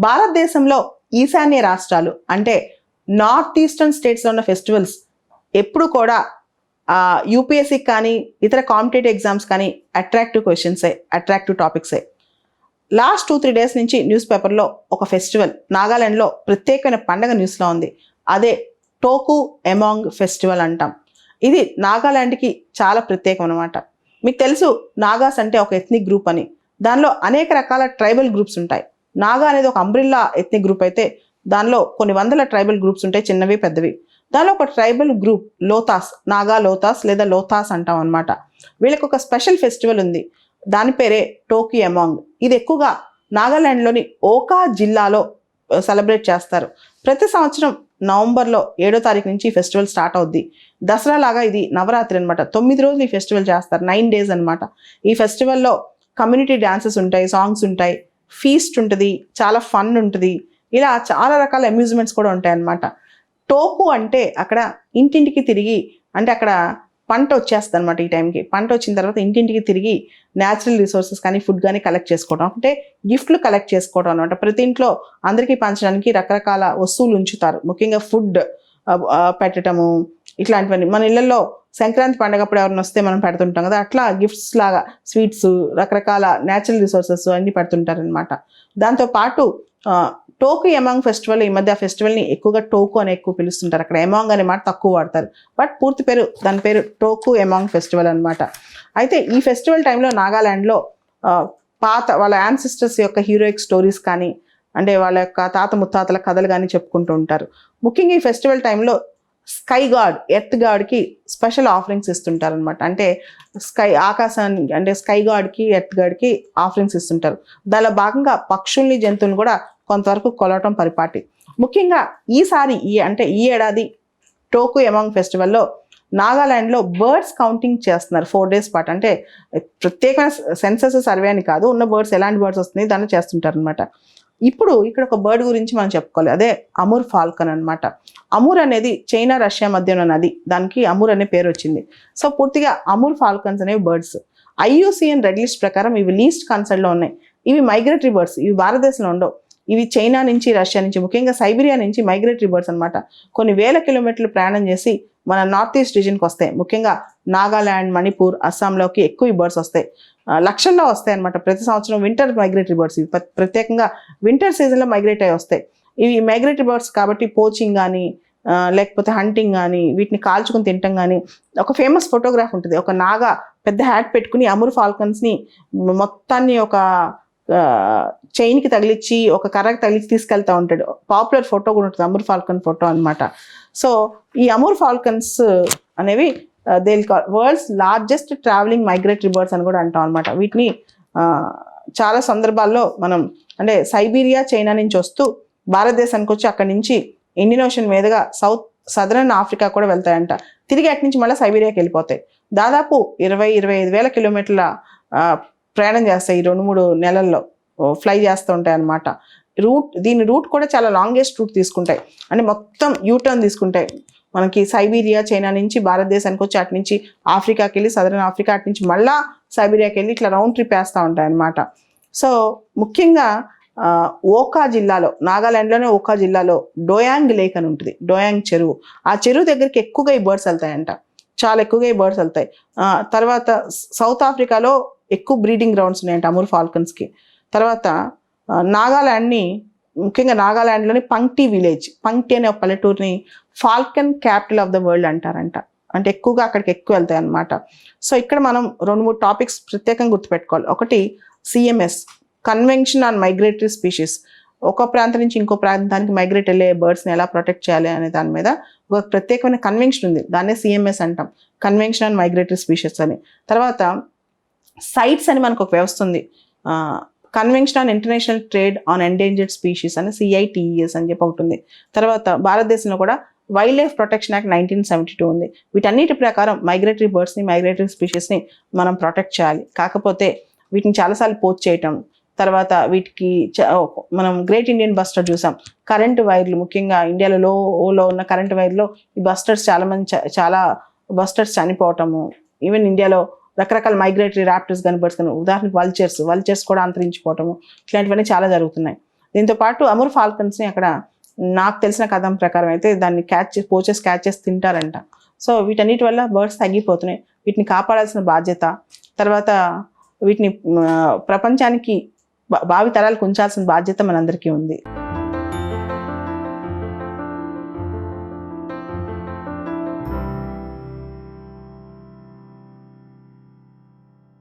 భారతదేశంలో ఈశాన్య రాష్ట్రాలు అంటే నార్త్ ఈస్టర్న్ స్టేట్స్లో ఉన్న ఫెస్టివల్స్ ఎప్పుడు కూడా యూపీఎస్సీకి కానీ ఇతర కాంపిటేటివ్ ఎగ్జామ్స్ కానీ అట్రాక్టివ్ క్వశ్చన్సే, అట్రాక్టివ్ టాపిక్సే. లాస్ట్ 2-3 డేస్ నుంచి న్యూస్ పేపర్లో ఒక ఫెస్టివల్ నాగాలాండ్లో ప్రత్యేకమైన పండగ న్యూస్లో ఉంది. అదే టోకు ఎమాంగ్ ఫెస్టివల్ అంటాం. ఇది నాగాలాండ్కి చాలా ప్రత్యేకం అనమాట. మీకు తెలుసు నాగాస్ అంటే ఒక ఎథ్నిక్ గ్రూప్ అని. దానిలో అనేక రకాల ట్రైబల్ గ్రూప్స్ ఉంటాయి. నాగా అనేది ఒక అంబ్రిల్లా ఎథ్నిక్ గ్రూప్ అయితే దానిలో కొన్ని వందల ట్రైబల్ గ్రూప్స్ ఉంటాయి, చిన్నవి పెద్దవి. దానిలో ఒక ట్రైబల్ గ్రూప్ లోతాస్, నాగా లోతాస్ లేదా లోతాస్ అంటాం అనమాట. వీళ్ళకి ఒక స్పెషల్ ఫెస్టివల్ ఉంది. దాని పేరే టోకు ఎమాంగ్. ఇది ఎక్కువగా నాగాలాండ్లోని ఓకా జిల్లాలో సెలబ్రేట్ చేస్తారు. ప్రతి సంవత్సరం నవంబర్లో 7వ తారీఖు నుంచి ఈ ఫెస్టివల్ స్టార్ట్ అవుద్ది. దసరా లాగా ఇది నవరాత్రి అనమాట. 9 రోజులు ఈ ఫెస్టివల్ చేస్తారు, 9 డేస్ అనమాట. ఈ ఫెస్టివల్లో కమ్యూనిటీ డాన్సెస్ ఉంటాయి, సాంగ్స్ ఉంటాయి, ఫీస్ట్ ఉంటుంది, చాలా ఫన్ ఉంటుంది. ఇలా చాలా రకాల అమ్యూజ్మెంట్స్ కూడా ఉంటాయి అన్నమాట. టోకు అంటే అక్కడ ఇంటింటికి తిరిగి, అంటే అక్కడ పంట వచ్చేస్తుంది అనమాట. ఈ టైంకి పంట వచ్చిన తర్వాత ఇంటింటికి తిరిగి న్యాచురల్ రిసోర్సెస్ కానీ ఫుడ్ కానీ కలెక్ట్ చేసుకోవడం, అంటే గిఫ్ట్లు కలెక్ట్ చేసుకోవడం అనమాట. ప్రతి ఇంట్లో అందరికీ పంచడానికి రకరకాల వస్తువులు ఉంచుతారు. ముఖ్యంగా ఫుడ్ పెట్టడము ఇట్లాంటివన్నీ. మన ఇళ్లలో సంక్రాంతి పండగప్పుడు ఎవరిని వస్తే మనం పెడుతుంటాం కదా, అట్లా గిఫ్ట్స్ లాగా స్వీట్స్, రకరకాల న్యాచురల్ రిసోర్సెస్ అన్నీ పెడుతుంటారు అనమాట. దాంతోపాటు టోకు ఎమాంగ్ ఫెస్టివల్, ఈ మధ్య ఆ ఫెస్టివల్ని ఎక్కువగా టోకు అని ఎక్కువ పిలుస్తుంటారు. అక్కడ ఎమాంగ్ అనే మాట తక్కువ వాడతారు. బట్ పూర్తి పేరు, దాని పేరు టోకు ఎమాంగ్ ఫెస్టివల్ అనమాట. అయితే ఈ ఫెస్టివల్ టైంలో నాగాలాండ్లో పాత వాళ్ళ యాన్సిస్టర్స్ యొక్క హీరోయిక్ స్టోరీస్ కానీ, అంటే వాళ్ళ యొక్క తాత ముత్తాతల కథలు కానీ చెప్పుకుంటూ ఉంటారు. ముఖ్యంగా ఈ ఫెస్టివల్ టైంలో స్కై గాడ్, ఎర్త్ గాడ్కి స్పెషల్ ఆఫరింగ్స్ ఇస్తుంటారు అనమాట. అంటే ఆకాశానికి, అంటే స్కై గాడ్కి ఎర్త్ గాడ్కి ఆఫరింగ్స్ ఇస్తుంటారు. దానిలో భాగంగా పక్షుల్ని, జంతువులను కూడా కొంతవరకు కొలవటం పరిపాటి. ముఖ్యంగా ఈసారి ఈ ఏడాది టోకు ఎమాంగ్ ఫెస్టివల్లో నాగాలాండ్లో బర్డ్స్ కౌంటింగ్ చేస్తున్నారు 4 డేస్ పాటు. అంటే ప్రత్యేకమైన సెన్సస్ సర్వే అని కాదు, ఉన్న బర్డ్స్ ఎలాంటి బర్డ్స్ వస్తున్నాయి దాన్ని చేస్తుంటారు అనమాట. ఇప్పుడు ఇక్కడ ఒక బర్డ్ గురించి మనం చెప్పుకోవాలి, అదే అమూర్ ఫాల్కన్ అనమాట. అమూర్ అనేది చైనా రష్యా మధ్య ఉన్న నది, దానికి అమూర్ అనే పేరు వచ్చింది. సో పూర్తిగా అమూర్ ఫాల్కన్స్ అనేవి బర్డ్స్. IUCN రెడ్ లిస్ట్ ప్రకారం ఇవి లీస్ట్ కన్సర్న్లో ఉన్నాయి. ఇవి మైగ్రేటరీ బర్డ్స్, ఇవి భారతదేశంలో ఉండవు. ఇవి చైనా నుంచి, రష్యా నుంచి, ముఖ్యంగా సైబీరియా నుంచి మైగ్రేటరీ బర్డ్స్ అనమాట. కొన్ని వేల కిలోమీటర్లు ప్రయాణం చేసి మన నార్త్ ఈస్ట్ రీజన్కి వస్తాయి. ముఖ్యంగా నాగాలాండ్, మణిపూర్, అస్సాంలోకి ఎక్కువ ఈ బర్డ్స్ వస్తాయి. లక్షల్లో వస్తాయి అనమాట ప్రతి సంవత్సరం. వింటర్ మైగ్రేటరీ బర్డ్స్, ఇవి ప్రత్యేకంగా వింటర్ సీజన్లో మైగ్రేట్ అయ్యి వస్తాయి. ఇవి మైగ్రేటరీ బర్డ్స్ కాబట్టి పోచింగ్ కానీ లేకపోతే హంటింగ్ కానీ, వీటిని కాల్చుకుని తినటం కానీ. ఒక ఫేమస్ ఫోటోగ్రాఫ్ ఉంటుంది, ఒక నాగా పెద్ద హ్యాట్ పెట్టుకుని అమూర్ ఫాల్కన్స్ని మొత్తాన్ని ఒక చైన్కి తగిలిచ్చి, ఒక కర్రకి తగిలిచ్చి తీసుకెళ్తూ ఉంటాడు. పాపులర్ ఫోటో కూడా ఉంటుంది, అమూర్ ఫాల్కన్ ఫోటో అనమాట. సో ఈ అమూర్ ఫాల్కన్స్ అనేవి they world's largest travelling migratory birds అని కూడా అంటాం అనమాట. వీటిని చాలా సందర్భాల్లో మనం, అంటే సైబీరియా, చైనా నుంచి వస్తూ భారతదేశానికి వచ్చి అక్కడి నుంచి ఇండియన్ ఓషన్ మీదుగా సదరన్ ఆఫ్రికా కూడా వెళ్తాయంట. తిరిగి అటు నుంచి మళ్ళీ సైబీరియాకి వెళ్ళిపోతాయి. దాదాపు 20-25 వేల కిలోమీటర్ల ప్రయాణం చేస్తాయి. ఈ 2-3 నెలల్లో ఫ్లై చేస్తూ ఉంటాయి అన్నమాట. దీని రూట్ కూడా చాలా లాంగెస్ట్ రూట్ తీసుకుంటాయి, అంటే మొత్తం యూటర్న్ తీసుకుంటాయి. మనకి సైబీరియా, చైనా నుంచి భారతదేశానికి వచ్చి అటు నుంచి ఆఫ్రికాకి వెళ్ళి, సదరన్ ఆఫ్రికా, అటు నుంచి మళ్ళా సైబీరియాకి వెళ్ళి ఇట్లా రౌండ్ ట్రిప్ వేస్తూ ఉంటాయి అన్నమాట. సో ముఖ్యంగా ఓకా జిల్లాలో, నాగాలాండ్లోనే ఓకా జిల్లాలో డోయాంగ్ లేక్ అని ఉంటుంది, డోయాంగ్ చెరువు. ఆ చెరువు దగ్గరికి ఎక్కువగా ఈ బర్డ్స్ వెళ్తాయంట, చాలా ఎక్కువగా ఈ బర్డ్స్ వెళ్తాయి. తర్వాత సౌత్ ఆఫ్రికాలో ఎక్కువ బ్రీడింగ్ గ్రౌండ్స్ ఉన్నాయంట అమూర్ ఫాల్కన్స్కి. తర్వాత నాగాలాండ్ని, ముఖ్యంగా నాగాలాండ్లోని పంక్టీ విలేజ్, పంక్టీ అనే ఒక పల్లెటూరుని falcon capital of the world అంటారంట. అంటే ఎక్కువగా అక్కడికి ఎక్కువ వెళ్తాయి అన్నమాట. సో ఇక్కడ మనం 2-3 టాపిక్స్ ప్రత్యేకంగా గుర్తుపెట్టుకోవాలి. ఒకటి CMS, convention on migratory species. ఒక ప్రాంతం నుంచి ఇంకో ప్రాంతానికి మైగ్రేట్ వెళ్ళే బర్డ్స్ని ఎలా ప్రొటెక్ట్ చేయాలి అనే దాని మీద ఒక ప్రత్యేకమైన కన్వెన్షన్ ఉంది, దాన్నే CMS అంటాం, కన్వెన్షన్ ఆన్ మైగ్రేటరీ స్పీషీస్ అని. తర్వాత సైట్స్ అని మనకు ఒక వ్యవస్థ ఉంది, convention on international trade on endangered species అని, CITES అని చెప్పి ఒకటి ఉంది. తర్వాత భారతదేశంలో కూడా వైల్డ్ లైఫ్ ప్రొటెక్షన్ యాక్ట్ 1972 ఉంది. వీటన్నిటి ప్రకారం మైగ్రేటరీ బర్డ్స్ని, మైగ్రేటరీ స్పీషీస్ని మనం ప్రొటెక్ట్ చేయాలి. కాకపోతే వీటిని చాలాసార్లు పోచ్ చేయటం, తర్వాత వీటికి మనం గ్రేట్ ఇండియన్ బస్టర్డ్ చూసాం, కరెంటు వైర్లు, ముఖ్యంగా ఇండియాలో లోలో ఉన్న కరెంటు వైర్లో ఈ బస్టర్డ్స్ చాలా బస్టర్డ్స్ చనిపోవటము. ఈవెన్ ఇండియాలో రకరకాల మైగ్రేటరీ ర్యాప్టర్స్ కానీ, బర్డ్స్ కానీ, ఉదాహరణకు వల్చర్స్ కూడా అంతరించిపోవటము, ఇట్లాంటివన్నీ చాలా జరుగుతున్నాయి. దీంతో పాటు అమూర్ ఫాల్కన్స్ని అక్కడ నాకు తెలిసిన కథం ప్రకారం అయితే దాన్ని పోచెస్ క్యాచ్ చేసి తింటారంట. సో వీటన్నిటి వల్ల బర్డ్స్ తగ్గిపోతున్నాయి. వీటిని కాపాడాల్సిన బాధ్యత, తర్వాత వీటిని ప్రపంచానికి భావి తరాలకు ఉంచాల్సిన బాధ్యత మనందరికీ ఉంది.